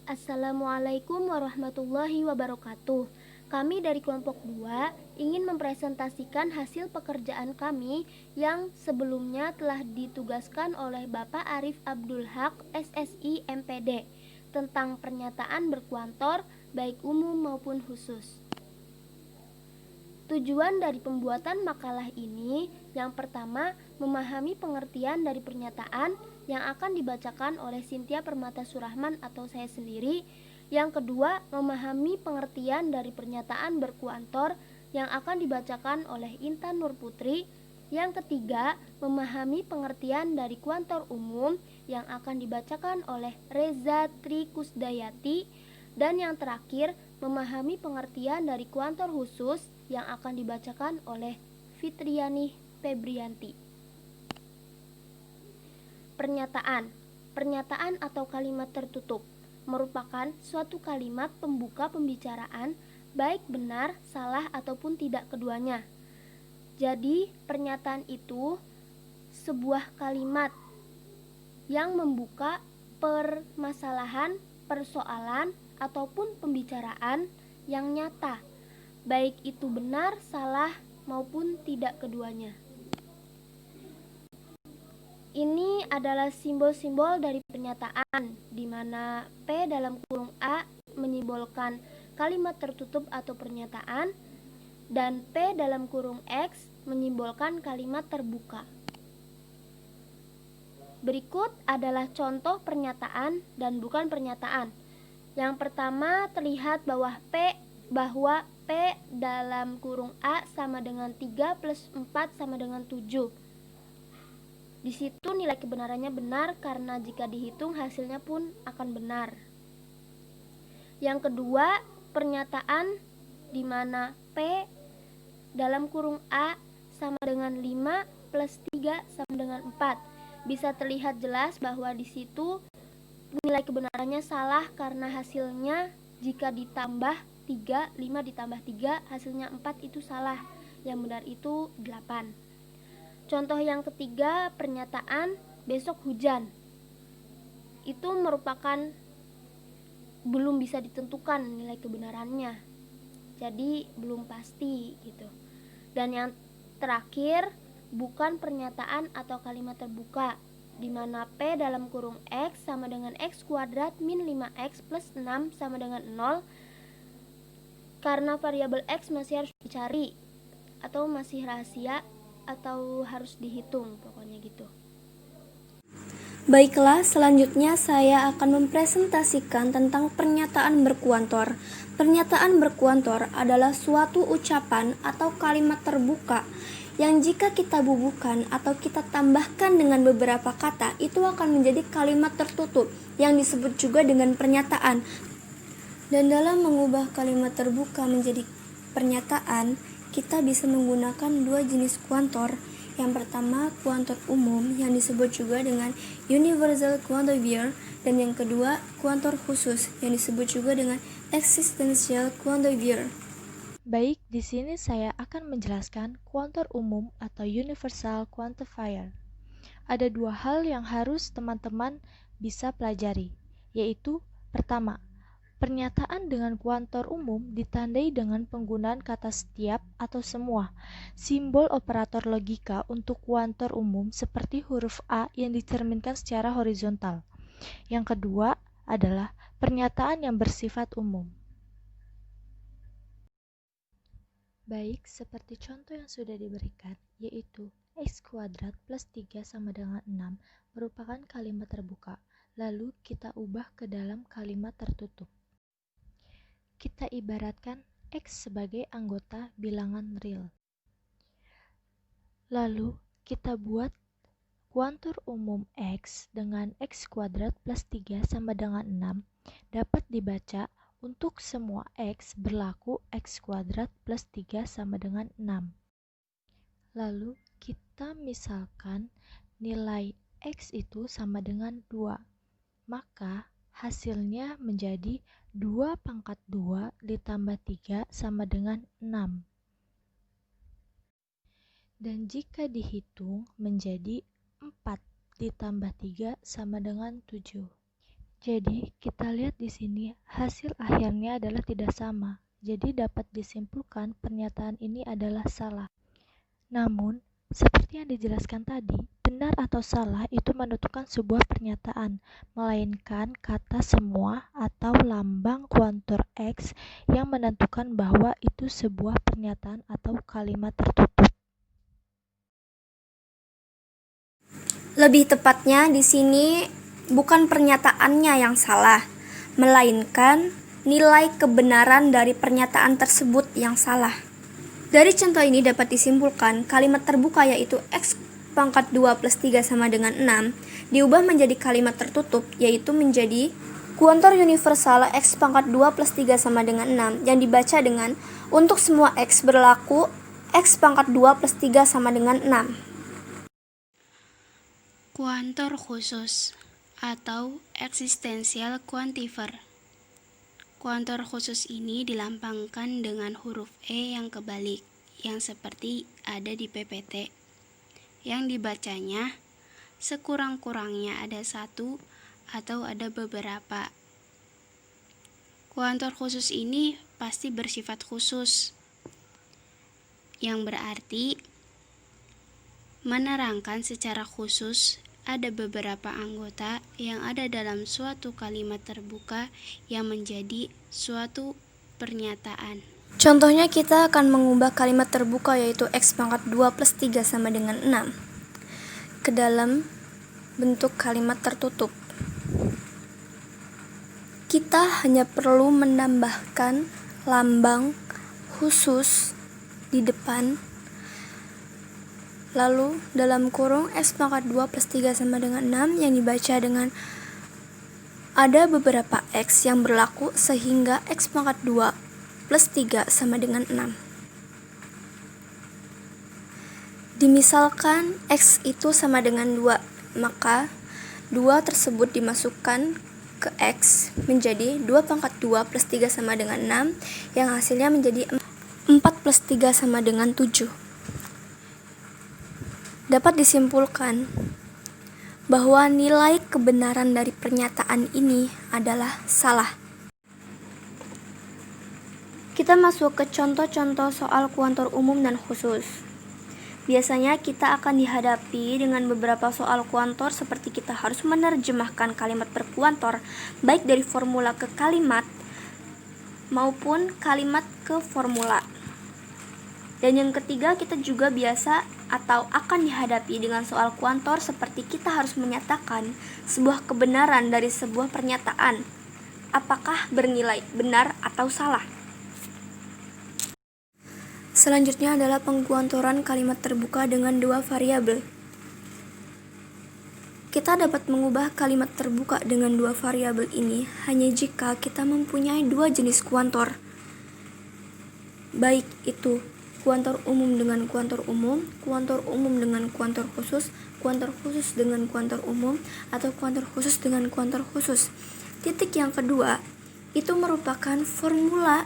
Assalamualaikum warahmatullahi wabarakatuh. Kami dari kelompok 2 ingin mempresentasikan hasil pekerjaan kami yang sebelumnya telah ditugaskan oleh Bapak Arif Abdul Haq, SSI MPD, tentang pernyataan berkuantor baik umum maupun khusus. Tujuan dari pembuatan makalah ini yang pertama, memahami pengertian dari pernyataan yang akan dibacakan oleh Cynthia Permata Surahman atau saya sendiri. Yang kedua, memahami pengertian dari pernyataan berkuantor yang akan dibacakan oleh Intan Nurputri. Yang ketiga, memahami pengertian dari kuantor umum yang akan dibacakan oleh Reza Trikusdayati. Dan yang terakhir, memahami pengertian dari kuantor khusus yang akan dibacakan oleh Fitriani Febrianti. Pernyataan. Pernyataan atau kalimat tertutup merupakan suatu kalimat pembuka pembicaraan, baik benar, salah, ataupun tidak keduanya. Jadi, pernyataan itu sebuah kalimat yang membuka permasalahan, persoalan, ataupun pembicaraan yang nyata, baik itu benar, salah, maupun tidak keduanya. Ini adalah simbol-simbol dari pernyataan, di mana P dalam kurung A menyimbolkan kalimat tertutup atau pernyataan, dan P dalam kurung X menyimbolkan kalimat terbuka. Berikut adalah contoh pernyataan dan bukan pernyataan. Yang pertama, terlihat bahwa P dalam kurung A sama dengan 3 plus 4 sama dengan 7. Di situ nilai kebenarannya benar karena jika dihitung hasilnya pun akan benar. Yang kedua, pernyataan di mana P dalam kurung A sama dengan 5 plus 3 sama dengan 4. Bisa terlihat jelas bahwa di situ nilai kebenarannya salah karena hasilnya jika ditambah 3, 5 ditambah 3 hasilnya 4 itu salah. Yang benar itu 8. Contoh yang ketiga, pernyataan besok hujan. Itu merupakan belum bisa ditentukan nilai kebenarannya. Jadi belum pasti gitu. Dan yang terakhir, bukan pernyataan atau kalimat terbuka, di mana P dalam kurung X sama dengan X kuadrat min 5X plus 6 sama dengan 0, karena variabel X masih harus dicari atau masih rahasia atau harus dihitung, pokoknya gitu. Baiklah, selanjutnya saya akan mempresentasikan tentang pernyataan berkuantor. Pernyataan berkuantor adalah suatu ucapan atau kalimat terbuka yang jika kita bubuhkan atau kita tambahkan dengan beberapa kata, itu akan menjadi kalimat tertutup yang disebut juga dengan pernyataan. Dan dalam mengubah kalimat terbuka menjadi pernyataan, kita bisa menggunakan dua jenis kuantor. Yang pertama, kuantor umum yang disebut juga dengan universal quantifier, dan yang kedua, kuantor khusus yang disebut juga dengan existential quantifier. Baik, di sini saya akan menjelaskan kuantor umum atau universal quantifier. Ada dua hal yang harus teman-teman bisa pelajari, yaitu pertama, pernyataan dengan kuantor umum ditandai dengan penggunaan kata setiap atau semua, simbol operator logika untuk kuantor umum seperti huruf A yang dicerminkan secara horizontal. Yang kedua adalah pernyataan yang bersifat umum. Baik, seperti contoh yang sudah diberikan, yaitu X kuadrat plus 3 sama dengan 6 merupakan kalimat terbuka, lalu kita ubah ke dalam kalimat tertutup. Kita ibaratkan X sebagai anggota bilangan real. Lalu kita buat kuantor umum X dengan X kuadrat plus 3 sama dengan 6 dapat dibaca untuk semua X berlaku X kuadrat plus 3 sama dengan 6. Lalu kita misalkan nilai X itu sama dengan 2. Maka hasilnya menjadi 2 pangkat 2 ditambah 3 sama dengan 6. Dan jika dihitung menjadi 4 ditambah 3 sama dengan 7. Jadi, kita lihat di sini hasil akhirnya adalah tidak sama. Jadi, dapat disimpulkan pernyataan ini adalah salah. Namun, seperti yang dijelaskan tadi, benar atau salah itu menentukan sebuah pernyataan, melainkan kata semua atau lambang kuantor X yang menentukan bahwa itu sebuah pernyataan atau kalimat tertutup. Lebih tepatnya di sini bukan pernyataannya yang salah, melainkan nilai kebenaran dari pernyataan tersebut yang salah. Dari contoh ini dapat disimpulkan kalimat terbuka yaitu X pangkat 2 plus 3 sama dengan 6 diubah menjadi kalimat tertutup yaitu menjadi kuantor universal X pangkat 2 plus 3 sama dengan 6 yang dibaca dengan untuk semua X berlaku X pangkat 2 plus 3 sama dengan 6. Kuantor khusus atau eksistensial quantifer. Kuantor khusus ini dilambangkan dengan huruf E yang kebalik, yang seperti ada di PPT, yang dibacanya sekurang-kurangnya ada satu atau ada beberapa. Kuantor khusus ini pasti bersifat khusus, yang berarti menerangkan secara khusus ada beberapa anggota yang ada dalam suatu kalimat terbuka yang menjadi suatu pernyataan. Contohnya kita akan mengubah kalimat terbuka yaitu X pangkat 2 plus 3 sama dengan 6 ke dalam bentuk kalimat tertutup. Kita hanya perlu menambahkan lambang khusus di depan, lalu dalam kurung X pangkat 2 plus 3 sama dengan 6 yang dibaca dengan ada beberapa X yang berlaku sehingga X pangkat 2 plus 3 sama dengan 6. Dimisalkan X itu sama dengan 2, maka 2 tersebut dimasukkan ke X menjadi 2 pangkat 2 plus 3 sama dengan 6 yang hasilnya menjadi 4 plus 3 sama dengan 7. Dapat disimpulkan bahwa nilai kebenaran dari pernyataan ini adalah salah. Kita masuk ke contoh-contoh soal kuantor umum dan khusus. Biasanya kita akan dihadapi dengan beberapa soal kuantor seperti kita harus menerjemahkan kalimat berkuantor baik dari formula ke kalimat maupun kalimat ke formula. Dan yang ketiga, kita juga biasa atau akan dihadapi dengan soal kuantor seperti kita harus menyatakan sebuah kebenaran dari sebuah pernyataan, apakah bernilai benar atau salah. Selanjutnya adalah pengkuantoran kalimat terbuka dengan dua variabel. Kita dapat mengubah kalimat terbuka dengan dua variabel ini hanya jika kita mempunyai dua jenis kuantor, baik itu kuantor umum dengan kuantor umum dengan kuantor khusus dengan kuantor umum, atau kuantor khusus dengan kuantor khusus. Titik yang kedua, itu merupakan formula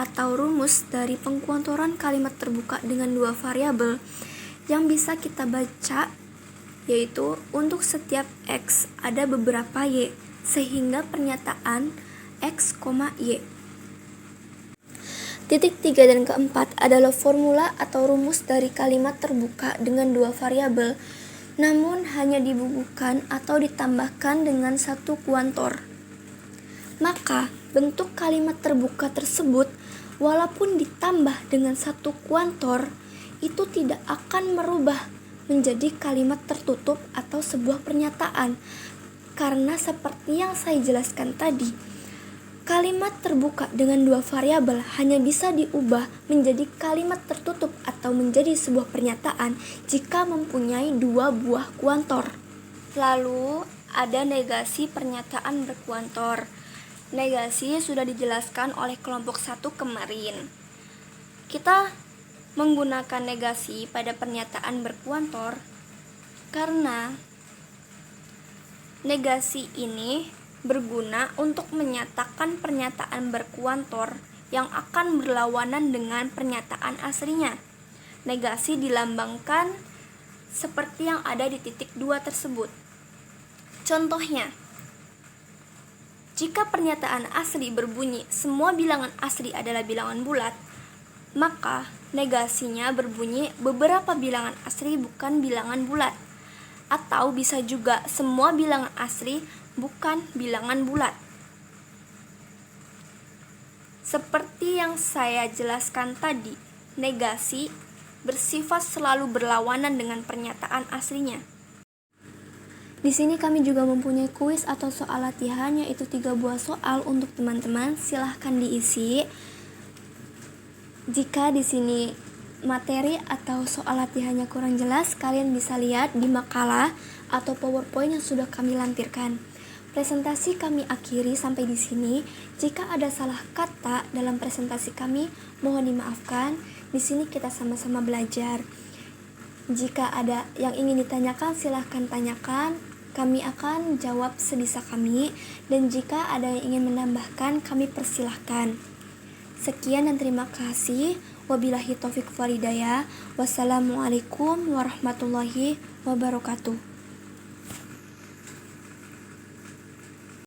atau rumus dari pengkuantoran kalimat terbuka dengan dua variabel yang bisa kita baca, yaitu untuk setiap X ada beberapa Y, sehingga pernyataan X, Y. Titik 3 dan keempat adalah formula atau rumus dari kalimat terbuka dengan dua variabel, namun hanya dibubuhkan atau ditambahkan dengan satu kuantor. Maka, bentuk kalimat terbuka tersebut, walaupun ditambah dengan satu kuantor, itu tidak akan merubah menjadi kalimat tertutup atau sebuah pernyataan. Karena seperti yang saya jelaskan tadi, kalimat terbuka dengan dua variabel hanya bisa diubah menjadi kalimat tertutup atau menjadi sebuah pernyataan jika mempunyai dua buah kuantor. Lalu ada negasi pernyataan berkuantor. Negasi sudah dijelaskan oleh kelompok 1 kemarin. Kita menggunakan negasi pada pernyataan berkuantor karena negasi ini berguna untuk menyatakan pernyataan berkuantor yang akan berlawanan dengan pernyataan aslinya. Negasi dilambangkan seperti yang ada di titik 2 tersebut. Contohnya, Jika pernyataan asli berbunyi semua bilangan asli adalah bilangan bulat, maka negasinya berbunyi beberapa bilangan asli bukan bilangan bulat. Atau bisa juga semua bilangan asli bukan bilangan bulat. Seperti yang saya jelaskan tadi, negasi bersifat selalu berlawanan dengan pernyataan aslinya. Di sini kami juga mempunyai kuis atau soal latihan, yaitu 3 buah soal untuk teman-teman. Silahkan diisi. Jika di sini materi atau soal latihannya kurang jelas, kalian bisa lihat di makalah atau PowerPoint yang sudah kami lampirkan. Presentasi kami akhiri sampai di sini. Jika ada salah kata dalam presentasi kami, mohon dimaafkan. Di sini kita sama-sama belajar. Jika ada yang ingin ditanyakan, silahkan tanyakan. Kami akan jawab sebisa kami, dan jika ada yang ingin menambahkan, kami persilahkan. Sekian dan terima kasih. Wabillahi taufiq wal hidayah. Wassalamualaikum warahmatullahi wabarakatuh.